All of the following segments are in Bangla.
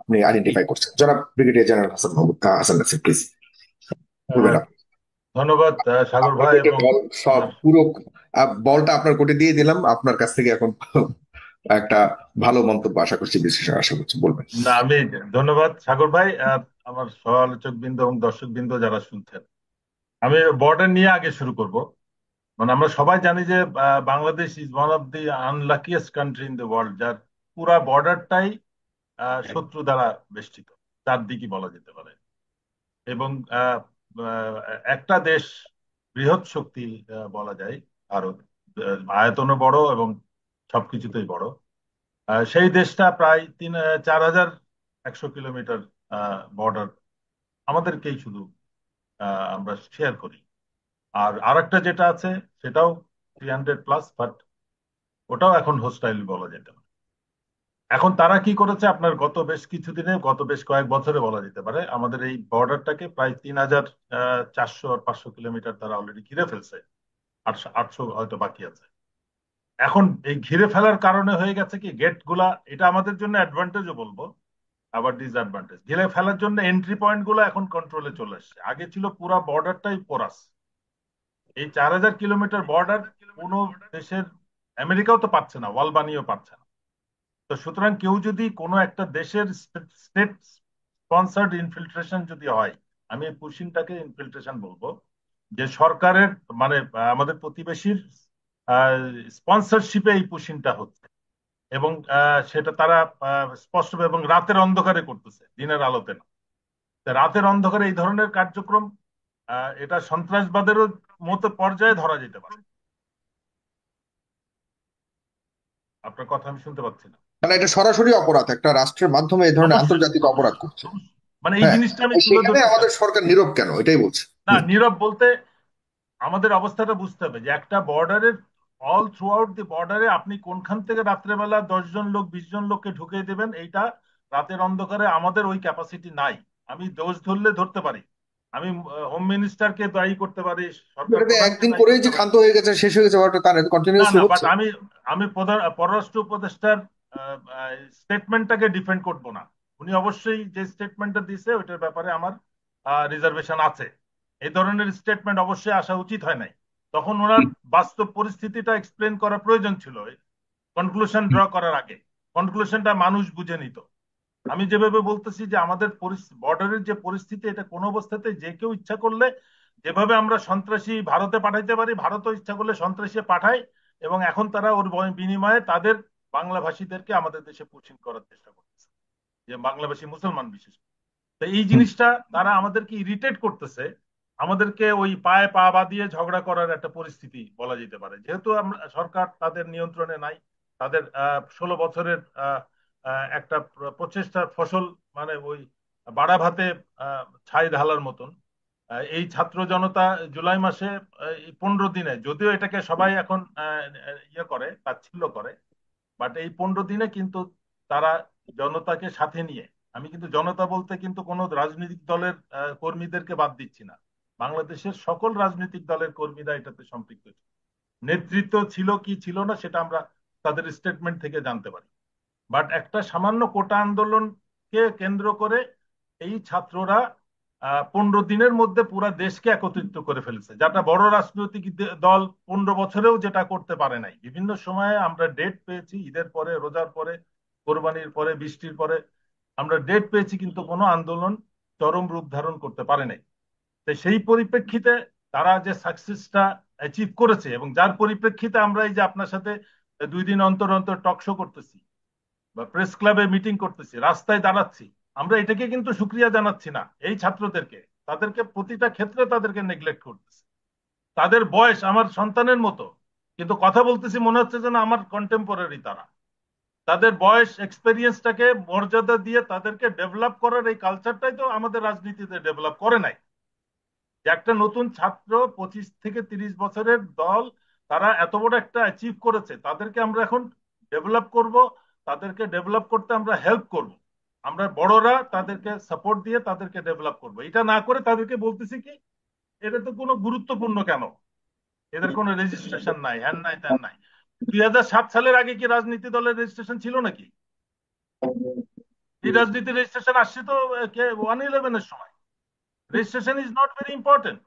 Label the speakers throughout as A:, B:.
A: আপনি আইডেন্টিফাই করছেন? জনাব brigadier general Hasan Mahmud Hasan Nasir, please বলবেন
B: আহ,
A: আপনি।
B: ধন্যবাদ সাগর
A: আপনার
B: ভাই
A: কোর্টে
B: এবং
A: বল, সব
B: আহ,
A: পুরো বলটা আপনার কোর্টে দিয়ে দিলাম। আপনার কাছ থেকে এখন একটা ভালো মন্তব্য আশা করছি, বিশ্লেষণ আশা করছি, বলবেন।
B: না আমি ধন্যবাদ সাগর ভাই আর আমার সহ-আলোচক বৃন্দ এবং দর্শক বৃন্দ যারা শুনছেন। আমি বর্ডার নিয়ে আগে শুরু করব। মানে আমরা সবাই জানি যে Bangladesh is one of the unluckiest country in the world, যার পুরা বর্ডারটাই শত্রু দ্বারা বেষ্টিত, চারদিকে বলা যেতে পারে। এবং আহ, আহ, একটা দেশ, বৃহৎ শক্তি বলা যায় ভারত, আয়তনও বড় এবং সবকিছুতেই বড়। সেই দেশটা প্রায় 4,100 কিলোমিটার বর্ডার আমাদেরকেই শুধু আমরা শেয়ার করি। আর আরেকটা যেটা আছে সেটাও 300+, বাট ওটাও এখন হোস্টাইল বলা যেতে পারে। এখন তারা কি করেছে, আপনার গত বেশ কিছুদিনে, গত বেশ কয়েক বছরে বলা যেতে পারে, আমাদের এই বর্ডারটাকে প্রায় 3,400 আর 500 কিলোমিটার তারা অলরেডি ঘিরে ফেলছে। 800 হয়তো বাকি আছে। এখন এই ঘিরে ফেলার কারণে হয়ে গেছে কি, গেট গুলা, এটা আমাদের জন্য অ্যাডভান্টেজও বলবো, আবার ডিসঅ্যাডভান্টেজ। ঘিরে ফেলার জন্য এন্ট্রি পয়েন্ট গুলো এখন কন্ট্রোলে চলে আসছে। আগে ছিল পুরা বর্ডারটাই পোরাস। এই 4,000 কিলোমিটার বর্ডার কোনো দেশের, আমেরিকাও তো পাচ্ছে না, ওয়াল বানিয়েও পাচ্ছে না। তো সুতরাং কেউ যদি কোনো একটা দেশের স্টেট স্পন্সার্ড ইনফিল্ট্রেশন যদি হয়, আমি এই পুশিংটাকে ইনফিল্ট্রেশন বলবো, যে সরকারের মানে আমাদের প্রতিবেশীর স্পন্সরশিপে এই পুশিংটা হচ্ছে। এবং সেটা তারা স্পষ্ট এবং রাতের অন্ধকারে করতেছে, দিনের আলোতে না। তা রাতের অন্ধকারে এই ধরনের কার্যক্রম, এটা সন্ত্রাসবাদেরও মতো পর্যায়ে ধরা যেতে পারে। আপনার কথা আমি শুনতে পাচ্ছি না।
A: মানে এটা সরাসরি অপরাধ, একটা রাষ্ট্রের মাধ্যমে এই ধরনের
B: অবশ্যই,
A: আন্তর্জাতিক অপরাধ
B: অবশ্যই,
A: করছে।
B: অবশ্যই। মানে এই
A: হ্যাঁ,
B: জিনিসটা আমি তুলে
A: সেখানে
B: ধরতে
A: আমাদের
B: চাচ্ছি।
A: সরকার নীরব কেন, এটাই বলছে।
B: না, নীরব বলতে আমাদের অবস্থাটা বুঝতে হবে যে একটা বর্ডারের, অল থ্রু আউট দি বর্ডারে আপনি কোনখান থেকে রাত্রেবেলা 10 জন লোক 20 জন লোককে ঢুকিয়ে দেবেন, এইটা রাতের অন্ধকারে আমাদের ওই ক্যাপাসিটি নাই। আমি দোষ ধরলে ধরতে পারি, আমি হোম মিনিস্টারকে দায়ী করতে পারি, সরকার
A: এটাতে
B: প্রধানকে
A: একদিন
B: দায়ী
A: করেই
B: করতে
A: যে
B: পারি।
A: ক্ষান্ত হয়ে গেছে, শেষ হয়ে গেছে, ব্যাপারটা তার
B: না
A: কন্টিনিউসলি
B: না, বাট
A: হচ্ছে।
B: আমি আমি পররাষ্ট্র উপদেষ্টার স্টেটমেন্টটাকে ডিফেন্ড করব না। উনি অবশ্যই যে স্টেটমেন্টটা দিছে ওইটার ব্যাপারে আমার রিজার্ভেশন আছে। এই ধরনের স্টেটমেন্ট অবশ্যই আসা উচিত হয় নাই। তখন ওনার বাস্তব পরিস্থিতিটা এক্সপ্লেন করা প্রয়োজন ছিল কনক্লুশন ড্র করার আগে। কনক্লুশনটা মানুষ বুঝে নিত। আমি যেভাবে বলতেছি যে আমাদের বর্ডারের যে পরিস্থিতি, এটা কোনো অবস্থাতে যে কেউ ইচ্ছা করলে, যেভাবে আমরা সন্ত্রাসী ভারতে পাঠাইতে পারি, ভারতও ইচ্ছা করলে সন্ত্রাসী পাঠায়। এবং এখন তারা ওর বিনিময়ে তাদের বাংলা ভাষীদেরকে আমাদের দেশে পুচিং করার চেষ্টা করতেছে, যে বাংলাভাষী মুসলমান বিশেষ করে। তো এই জিনিসটা তারা আমাদেরকে ইরিটেট করতেছে। আমাদেরকে ওই পায়ে পা বাঁধিয়ে ঝগড়া করার একটা পরিস্থিতি বলা যেতে পারে, যেহেতু আমরা সরকার তাদের নিয়ন্ত্রণে নাই। তাদের 16 বছরের একটা প্রচেষ্টার ফসল, মানে ওই বাড়া ভাতে ছাই ঢালার মতন। এই ছাত্র জনতা জুলাই মাসে, এই 15 দিনে, যদিও এটাকে সবাই এখন ইয়ে করে, তাচ্ছিল্য করে, বাট এই 15 দিনে কিন্তু তারা জনতাকে সাথে নিয়ে, আমি কিন্তু জনতা বলতে কিন্তু কোনো রাজনৈতিক দলের কর্মীদেরকে বাদ দিচ্ছি না, বাংলাদেশের সকল রাজনৈতিক দলের কর্মীরা এটাতে সম্পৃক্ত ছিল। নেতৃত্ব ছিল কি ছিল না সেটা আমরা তাদের স্টেটমেন্ট থেকে জানতে পারি। বাট একটা সামান্য কোটা আন্দোলনকে কেন্দ্র করে এই ছাত্ররা 15 দিনের মধ্যে পুরা দেশকে একত্রিত করে ফেলেছে, যেটা বড় রাজনৈতিক দল 15 বছরেও যেটা করতে পারে নাই। বিভিন্ন সময়ে আমরা ডেট পেয়েছি, ঈদের পরে, রোজার পরে, কোরবানির পরে, বৃষ্টির পরে আমরা ডেট পেয়েছি, কিন্তু কোনো আন্দোলন চরম রূপ ধারণ করতে পারে নাই। তো সেই পরিপ্রেক্ষিতে তারা যে সাকসেসটা অ্যাচিভ করেছে, এবং যার পরিপ্রেক্ষিতে আমরা এই যে আপনার সাথে 2 দিন অন্তর অন্তর টক শো করতেছি বা প্রেস ক্লাবে মিটিং করতেছি, রাস্তায় দাঁড়াচ্ছি, আমরা এটাকে কিন্তু সুক্রিয়া জানাচ্ছি না এই ছাত্রদেরকে। তাদেরকে প্রতিটা ক্ষেত্রে তাদেরকে নেগলেক্ট করতেছে। তাদের বয়স আমার সন্তানের মতো, কিন্তু কথা বলতেছি মনে হচ্ছে যেন আমার কন্টেম্পোরারি তারা। তাদের বয়স এক্সপেরিয়েন্সটাকে মর্যাদা দিয়ে তাদেরকে ডেভেলপ করার এই কালচারটাই তো আমাদের রাজনীতিতে ডেভেলপ করে নাই। যে একটা নতুন ছাত্র, 25 থেকে 30 বছরের দল, তারা এত বড় একটা অ্যাচিভ করেছে, তাদেরকে আমরা এখন ডেভেলপ করব। তাদেরকে ডেভেলপ করতে আমরা হেল্প করব। আমরা বড়রা তাদেরকে সাপোর্ট দিয়ে তাদেরকে ডেভেলপ করব। এটা না করে তাদেরকে বলতেছি কি, এটা তো কোনো গুরুত্বপূর্ণ কেন, এদের কোনো রেজিস্ট্রেশন নাই, হ্যান নাই, ত্যান নাই। 2007 সালের আগে কি রাজনীতি দলের রেজিস্ট্রেশন ছিল নাকি? এই রাজনীতির রেজিস্ট্রেশন আসছে তো 111-এর সময়। Registration is not very important.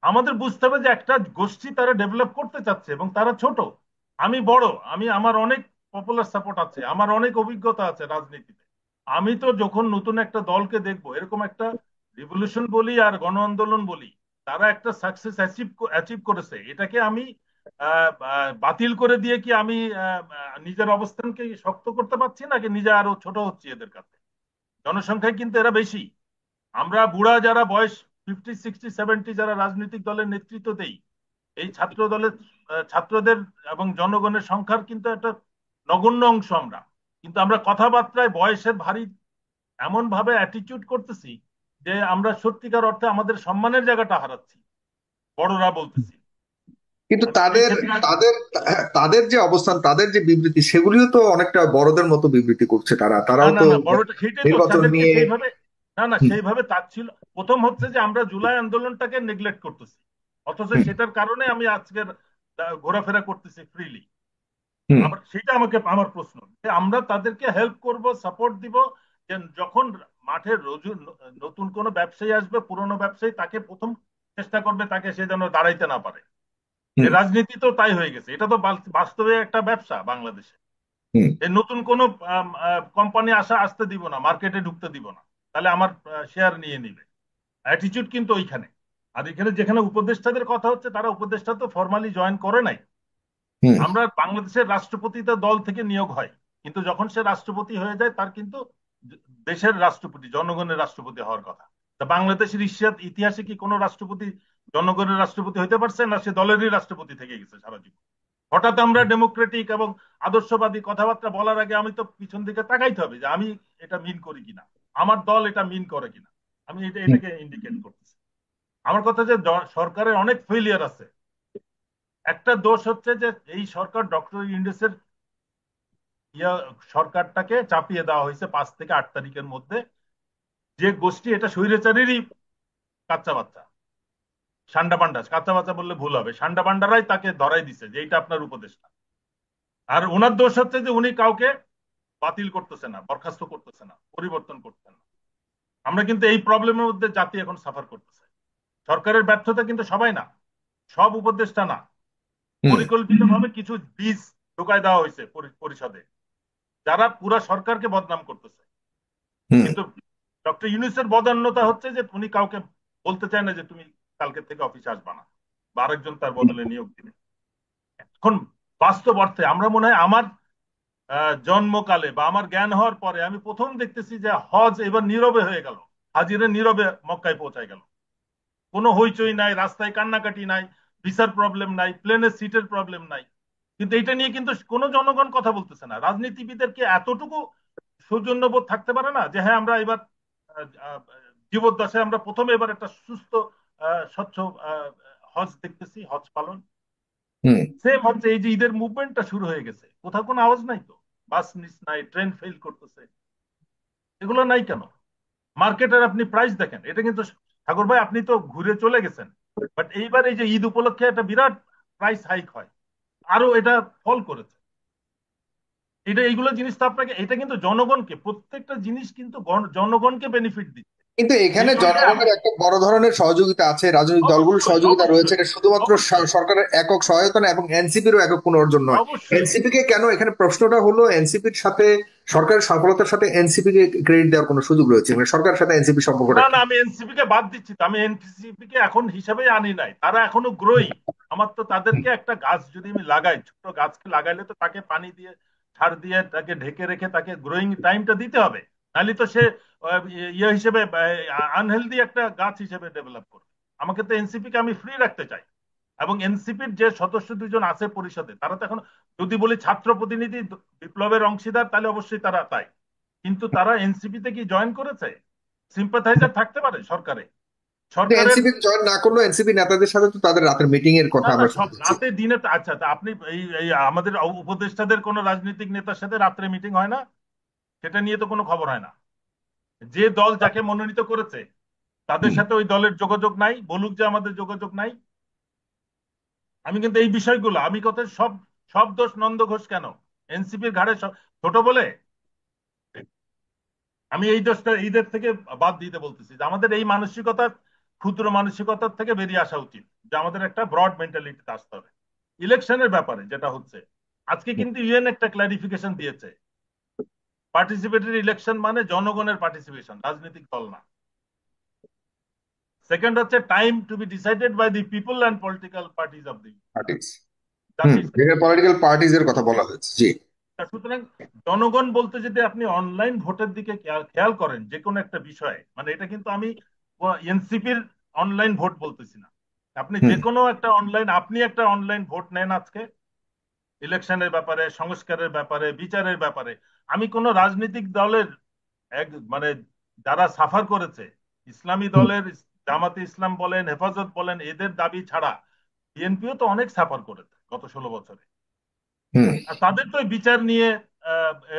B: আমাদের বুঝতে হবে যে একটা গোষ্ঠী তারা ডেভেলপ করতে চাচ্ছে এবং তারা ছোট। আমি বড়, আমার অনেক পপুলার সাপোর্ট আছে, আমার অনেক অভিজ্ঞতা আছে রাজনীতিতে। আমি তো যখন নতুন একটা দলকে দেখবো, এরকম একটা রিভলিউশন বলি আর গণ আন্দোলন বলি, তারা একটা সাকসেস অ্যাচিভ করেছে, এটাকে আমি বাতিল করে দিয়ে কি আমি নিজের অবস্থানকে শক্ত করতে পারছি, নাকি নিজে আরো ছোট হচ্ছি এদের কাছে? জনসংখ্যায় কিন্তু এরা বেশি। আমরা বুড়া যারা বয়স 50, 60, 70, যারা রাজনৈতিক দলের নেতৃত্ব দেই, এই ছাত্র দলের ছাত্রদের এবং জনগণের সংখ্যার কিন্তু একটা নগণ্য অংশ আমরা। কিন্তু আমরা কথাবার্তায় বয়সের ভারী এমন ভাবে অ্যাটিটিউড করতেছি যে আমরা সত্যিকার অর্থে আমাদের সম্মানের জায়গাটা হারাচ্ছি, বড়রা বলতেছি।
A: কিন্তু
B: এবং এই
A: তাদের
B: ক্ষেত্রে
A: তাদের তাদের যে অবস্থান, তাদের যে বিবৃতি, সেগুলিও তো অনেকটা বড়দের মতো বিবৃতি করছে।
B: না
A: তারাও
B: না
A: তো
B: না, বড়টা সেটাই তো
A: নির্বাচন
B: তাদেরকে
A: নিয়ে।
B: সেইভাবে, না না
A: হুম,
B: সেইভাবে তার ছিল। প্রথম হচ্ছে যে আমরা জুলাই আন্দোলনটাকে নেগলেক্ট করতেছি, অথচ
A: হুম,
B: সেটার কারণে আমি আজকের ঘোরাফেরা করতেছি ফ্রিলি।
A: হুম,
B: আবার সেটা আমাকে আমার প্রশ্ন, যে আমরা তাদেরকে হেল্প করব, সাপোর্ট দিব, যে যখন মাঠে রোজু নতুন কোনো ব্যবসায়ী আসবে, পুরনো ব্যবসায়ী তাকে প্রথম চেষ্টা করবে তাকে সে যেন দাঁড়াইতে না পারে।
A: হুম,
B: এই রাজনীতি তো তাই হয়ে গেছে, এটা তো বাস্তবে একটা ব্যবসা বাংলাদেশে।
A: হুম,
B: এই নতুন কোনো কোম্পানি আসতে দিব না, মার্কেটে ঢুকতে দিব না, তাহলে আমার শেয়ার নিয়ে নিবে। অ্যাটিটিউড কিন্তু ওইখানে। আর এখানে যেখানে উপদেষ্টাদের কথা হচ্ছে, তারা উপদেষ্টা তো ফর্মালি জয়েন করে নাই।
A: হুম,
B: আমরা বাংলাদেশের রাষ্ট্রপতি তো দল থেকে নিয়োগ হয়, কিন্তু যখন সে রাষ্ট্রপতি হয়ে যায় তার কিন্তু দেশের রাষ্ট্রপতি, জনগণের রাষ্ট্রপতি হওয়ার কথা। তা বাংলাদেশের ইতিহাসে কি কোনো রাষ্ট্রপতি জনগণের রাষ্ট্রপতি হইতে পারছে, না সে দলেরই রাষ্ট্রপতি থেকে গেছে সারা জীবন? হঠাৎ আমরা ডেমোক্রেটিক এবং আদর্শবাদী কথাবার্তা বলার আগে আমি তো পিছন দিকে তাকাইতে হবে যে আমি এটা মিন করি কিনা, আমার দল এটা মিন করে কিনা। আমি
A: হুম।
B: এটাকে ইন্ডিকেট করতেছি। আমার কথা যে সরকারের অনেক ফেলিয়ার আছে। একটা দোষ হচ্ছে যে এই সরকার ডক্টর ইউনূসের ইয়া সরকারটাকে চাপিয়ে দেওয়া হয়েছে 5 থেকে 8 তারিখের মধ্যে। যে গোষ্ঠী, এটা স্বৈরাচারেরই কাচ্চা বাচ্চা, সান্ডা পান্ডা, কাচ্চা বাচ্চা বললে ভুল হবে, সান্ডা পান্ডারাই তাকে ধরাই দিছে যে এইটা আপনার উপদেষ্টা। আর ওনার দোষ হচ্ছে যে উনি কাউকে বাতিল করতেছে না, বরখাস্ত করতেছে না, পরিবর্তন করতেছে না। আমরা কিন্তু এই প্রবলেমের মধ্যে জাতি এখন সাফার করতেছে। সরকারের ব্যর্থতা কিন্তু সবাই না, সব উপদেষ্টা না।
A: হুম,
B: পরিকল্পিতভাবে কিছু বীজ ঢুকায় দেওয়া হয়েছে পরিষদে, যারা পুরা সরকারকে বদনাম করতেছে।
A: হুম,
B: কিন্তু ডক্টর ইউনূসের বদান্যতা হচ্ছে যে উনি কাউকে বলতে চায় না যে তুমি কালকে থেকে অফিসে আসবা না, বা আরেকজন তার বদলে নিয়োগ দিবে। এখন বাস্তব অর্থে আমরা মনে হয় আমার জন্মকালে বা আমার জ্ঞান হওয়ার পরে আমি প্রথম দেখতেছি যে হজ এবার নীরবে হয়ে গেল। হাজিরা নীরবে মক্কায় পৌঁছায় গেল। কোনো হইচই নাই, রাস্তায় কান্নাকাটি নাই, ভিসার প্রবলেম নাই, প্লেনের সিটের প্রবলেম নাই। কিন্তু এটা নিয়ে কিন্তু কোনো জনগণ কথা বলতেছে না। রাজনীতিবিদদেরকে এতটুকু সৌজন্যবোধ থাকতে পারে না যে হ্যাঁ আমরা এবার আহ, আহ, জীবদ্দশায় আমরা প্রথমে এবার একটা সুস্থ স্বচ্ছ আহ, হজ দেখতেছি, হজ পালন।
A: হুম।
B: সেম হচ্ছে এই যে ঈদের মুভমেন্টটা শুরু হয়ে গেছে, কোথাও কোনো আওয়াজ নাই তো। বাস মিস নাই, ট্রেন ফেল করতেছে, এগুলো নাই কেন? মার্কেটের আপনি প্রাইস দেখেন, এটা কিন্তু ঠাকুর ভাই আপনি তো ঘুরে চলে গেছেন, বাট এইবার এই যে ঈদ উপলক্ষে একটা বিরাট প্রাইস হাইক হয়, আরো এটা ফল করেছে। এটা এইগুলো জিনিস তো আপনাকে, এটা কিন্তু জনগণকে, প্রত্যেকটা জিনিস কিন্তু জনগণকে বেনিফিট দিচ্ছে।
A: কিন্তু এখানে
B: বিষয়টা
A: জনগণের একটা বড় ধরনের সহযোগিতা আছে, রাজনৈতিক দলগুলোর
B: অবশ্যই
A: সহযোগিতা রয়েছে।
B: অবশ্যই
A: এটা শুধুমাত্র
B: অবশ্যই
A: সরকারের একক সহায়তা না, এবং এনসিপিরও একক কোনো অর্জন নয়।
B: অবশ্যই।
A: এনসিপি কে কেন, এখানে প্রশ্নটা হলো এনসিপির সাথে সরকারের সফলতার সাথে এনসিপি কে ক্রেডিট দেওয়ার কোনো সুযোগ রয়েছে, মানে সরকারের সাথে এনসিপি সম্পর্কটা
B: না
A: কি?
B: না, আমি এনসিপি কে বাদ দিচ্ছি তো, আমি এনসিপি কে এখন হিসাবে আনি নাই, তারা এখনো গ্রোয়িং। আমার তো তাদেরকে একটা গাছ যদি আমি লাগাই, ছোট গাছকে লাগাইলে তো তাকে পানি দিয়ে, সার দিয়ে, তাকে ঢেকে রেখে তাকে গ্রোয়িং টাইমটা দিতে হবে। নাহলে তো সে ইয়ে হিসেবে আনহেলদি একটা গাছ হিসেবে ডেভেলপ করবে। আমাকে তো এনসিপি কে আমি ফ্রি রাখতে চাই। এবং এনসিপির যে সদস্য দুজন আছে পরিষদে, তারা তো এখন, যদি বলি ছাত্র প্রতিনিধি বিপ্লবের অংশীদার, তাহলে অবশ্যই তারা তাই। কিন্তু তারা এনসিপি তে কি জয়েন করেছে? সিম্পাথাইজার থাকতে পারে সরকারে, সরকারের।
A: এনসিপি জয়েন না করলেও এনসিপি নেতাদের সাথে তো তাদের রাতের মিটিং এর কথা
B: না না,
A: আমরা
B: সব
A: শুনতেছি।
B: রাতে দিনে আচ্ছা তা আপনি এই এই আমাদের উপদেষ্টাদের কোন রাজনৈতিক নেতার সাথে রাত্রে মিটিং হয় না? সেটা নিয়ে তো কোনো খবর হয় না। যে দল যাকে মনোনীত করেছে তাদের
A: হুম।
B: সাথে ওই দলের যোগাযোগ নাই, বলুক যে আমাদের যোগাযোগ নাই। আমি কিন্তু এই বিষয়গুলো, আমি কথা সব, সব দোষ নন্দ ঘোষ কেন? এনসিপির ঘাড়ে ছোট বলে? আমি এই দোষটা ঈদের থেকে বাদ দিতে বলতেছি যে আমাদের এই মানসিকতা, ক্ষুদ্র মানসিকতার থেকে বেরিয়ে আসা উচিত, যে আমাদের একটা ব্রড মেন্টালিটিতে আসতে হবে ইলেকশনের ব্যাপারে যেটা হচ্ছে। আজকে কিন্তু ইউএন একটা ক্লারিফিকেশন দিয়েছে, পার্টিসিপেটরি ইলেকশন মানে জনগণের পার্টিসিপেশন, রাজনৈতিক দল না। সেকেন্ড হচ্ছে time to be decided by the people and political parties of the
A: parties.
B: জাতির।
A: এখানে পলিটিক্যাল পার্টিজ এর কথা বলা হয়েছে, জি।
B: সুতরাং জনগণ বলতে যদি আপনি অনলাইন ভোটের দিকে খেয়াল করেন যে কোনো একটা বিষয়ে, মানে এটা কিন্তু আমি এনসিপির অনলাইন ভোট বলতেছি না, আপনি যে
A: হুম
B: কোনো একটা অনলাইন, আপনি একটা অনলাইন ভোট নেন আজকে ইলেকশনের ব্যাপারে, সংস্কারের ব্যাপারে, বিচারের ব্যাপারে। আমি কোন রাজনৈতিক দলের এক মানে যারা সাফার করেছে, ইসলামী
A: হুম
B: দলের জামাতে ইসলাম বলেন, হেফাজত বলেন, এদের দাবি ছাড়া বিএনপিও তো অনেক সাফার করেছে গত 16 বছরে।
A: হুম
B: আর তাদের তো বিচার নিয়ে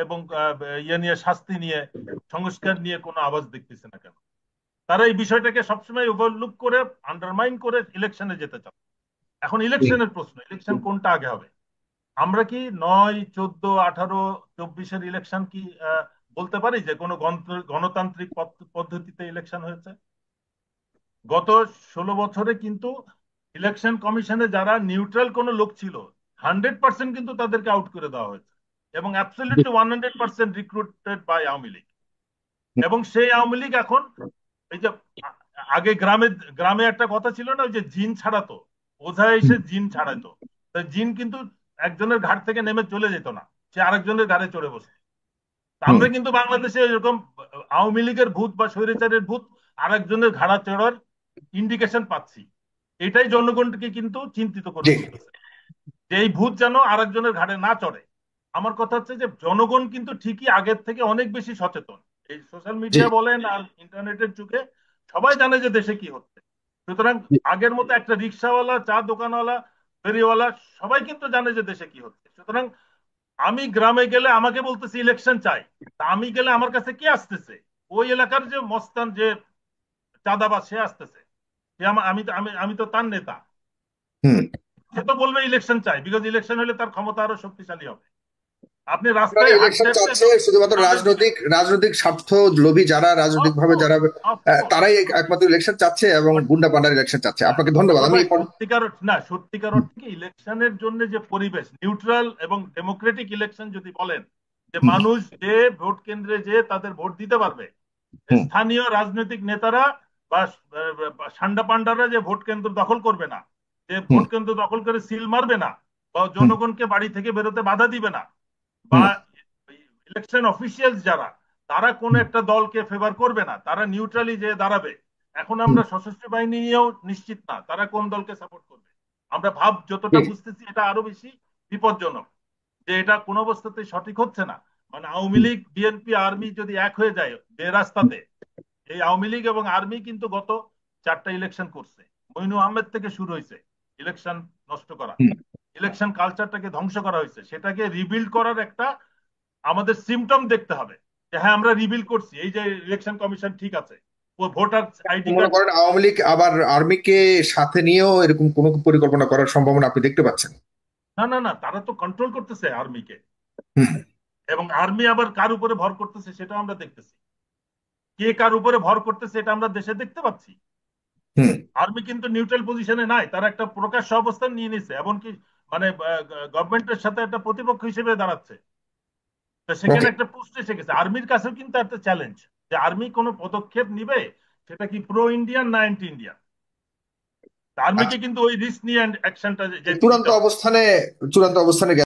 B: এবং ইয়ে নিয়ে, শাস্তি নিয়ে, সংস্কার নিয়ে কোনো আওয়াজ দেখতেছে না কেন? তারা এই বিষয়টাকে সবসময় ওভারলুক করে, আন্ডারমাইন করে ইলেকশনে যেতে চায়। এখন
A: হুম।
B: ইলেকশনের প্রশ্ন, ইলেকশন কোনটা আগে হবে? আমরা কি 9, 14, 18, 24-এর ইলেকশন কি বলতে পারি যে কোনো গণতান্ত্রিক পদ্ধতিতে ইলেকশন হয়েছে? গত 16 বছরে কিন্তু ইলেকশন কমিশনে যারা নিউট্রাল কোনো লোক ছিল, 100% কিন্তু তাদেরকে আউট করে দেওয়া হয়েছে, এবং absolutely 100% recruited by Awami League. এবং সেই আওয়ামী লীগ এখন, এই যে আ- আগে গ্রামে গ্রামে একটা কথা ছিল না, ওই যে জিন ছাড়াতো, ওঝা এসে জিন ছাড়াতো। তা জিন কিন্তু একজনের ঘাট থেকে নেমে চলে যেত না, সে আরেকজনের ঘাড়ে চড়ে বসে। তা
A: হুম
B: আমরা কিন্তু বাংলাদেশে এরকম আওয়ামী লীগের ভূত বা স্বৈরাচারের ভূত আরেকজনের ঘাড়া চড়ার ইন্ডিকেশন পাচ্ছি। এটাই জনগণকে কিন্তু চিন্তিত করে
A: জি।
B: তুলতেছে, যে এই ভূত যেন আরেকজনের ঘাড়ে না চড়ে। আমার কথা হচ্ছে যে জনগণ কিন্তু ঠিকই আগের থেকে অনেক বেশি সচেতন। এই সোশ্যাল
A: জি।
B: মিডিয়া বলেন আর ইন্টারনেটের যুগে সবাই জানে যে দেশে কি হচ্ছে। সুতরাং
A: জি।
B: আগের মতো একটা রিক্সাওয়ালা, চা দোকানওয়ালা, ফেরিওয়ালা, সবাই কিন্তু জানে যে দেশে কি হচ্ছে। সুতরাং আমি গ্রামে গেলে আমাকে বলতেছে ইলেকশন চাই, তা আমি গেলে আমার কাছে কে আসতেছে? ওই এলাকার যে মস্তান, যে চাঁদাবাজ, সে আসতেছে। সে আমি তো তার নেতা।
A: হুম।
B: সে তো বলবে ইলেকশন চাই, বিকজ ইলেকশন হলে তার ক্ষমতা আরো শক্তিশালী হবে। আপনি
A: আপনারা
B: রাস্তায় হাঁটতে
A: ইলেকশন
B: হাঁটতে
A: চাচ্ছে শুধুমাত্র
B: তাদের
A: রাজনৈতিক রাজনৈতিক স্বার্থ লোভী যারা, রাজনৈতিক ভাবে যারা,
B: অফকোর্স, অফকোর্স।
A: তারাই একমাত্র ইলেকশন চাচ্ছে এবং গুন্ডা পান্ডার ইলেকশন চাচ্ছে। আপনাকে ধন্যবাদ।
B: আমার
A: আমি
B: ভাই সত্যিকার না, সত্যিকার অর্থে কি ইলেকশনের জন্য যে পরিবেশ, নিউট্রাল এবং ডেমোক্রেটিক ইলেকশন যদি বলেন, যে
A: হুম
B: মানুষ যে ভোট কেন্দ্রে যে তাদের ভোট দিতে পারবে,
A: হুম
B: স্থানীয় রাজনৈতিক নেতারা বা সান্ডা পান্ডারা যে ভোট কেন্দ্র দখল করবে না, যে
A: হুম
B: ভোট কেন্দ্র দখল করে সিল মারবে না, বা
A: হুম
B: জনগণকে বাড়ি থেকে বেরোতে বাধা দিবে না, বা
A: হুম
B: ইলেকশন অফিসিয়ালস যারা, তারা কোন
A: হুম
B: একটা দলকে ফেভার করবে না, তারা নিউট্রালি যে দাঁড়াবে। এখন
A: হুম।
B: আমরা সশস্ত্র বাহিনী নিয়েও নিশ্চিত না তারা কোন দলকে সাপোর্ট করবে। আমরা ভাব
A: জি।
B: যতটা বুঝতেছি এটা আরো বেশি বিপজ্জনক, যে এটা কোন অবস্থাতেই সঠিক হচ্ছে না। মানে আওয়ামী
A: হুম
B: লীগ, বিএনপি, আর্মি যদি এক হয়ে যায় বেরাস্তাতে, এই আওয়ামী লীগ এবং আর্মি কিন্তু গত 4টা ইলেকশন করছে। মইনু আহমেদ থেকে শুরু হয়েছে ইলেকশন নষ্ট করা,
A: হুম।
B: ইলেকশন কালচারটাকে ধ্বংস করা হয়েছে। সেটাকে রিবিল্ড করার একটা আমাদের সিমটম দেখতে হবে, যে হ্যাঁ আমরা রিবিল করছি, এই যে ইলেকশন কমিশন ঠিক আছে, ও ভোটার আইডি
A: মনে
B: কার্ড।
A: করেন আওয়ামী লীগ আবার আর্মিকে সাথে নিয়েও এরকম কোন পরিকল্পনা করার সম্ভাবনা আপনি দেখতে পাচ্ছেন?
B: না না না, তারা তো কন্ট্রোল করতেছে আর্মিকে,
A: হুম
B: এবং আর্মি আবার কার উপরে ভর করতেছে সেটা আমরা দেখতেছি। কে কার উপরে ভর করতেছে এটা আমরা দেশে দেখতে পাচ্ছি।
A: হুম।
B: আর্মি কিন্তু নিউট্রাল পজিশনে নাই, তারা একটা প্রকাশ্য অবস্থান নিয়ে নিছে, এমনকি মানে গভর্নমেন্টের সাথে একটা প্রতিপক্ষ হিসেবে দাঁড়াচ্ছে। তো সেখানে
A: ওকে।
B: একটা প্রশ্ন এসে গেছে, আর্মির কাছেও কিন্তু একটা চ্যালেঞ্জ, যে আর্মি কোনো পদক্ষেপ নিবে সেটা কি প্রো ইন্ডিয়ান না অ্যান্টি ইন্ডিয়ান। আর্মিকে
A: আচ্ছা,
B: কিন্তু ওই রিস্ক নিয়ে অ্যাকশনটা
A: চূড়ান্ত
B: নিতে হবে।
A: অবস্থানে চূড়ান্ত অবস্থানে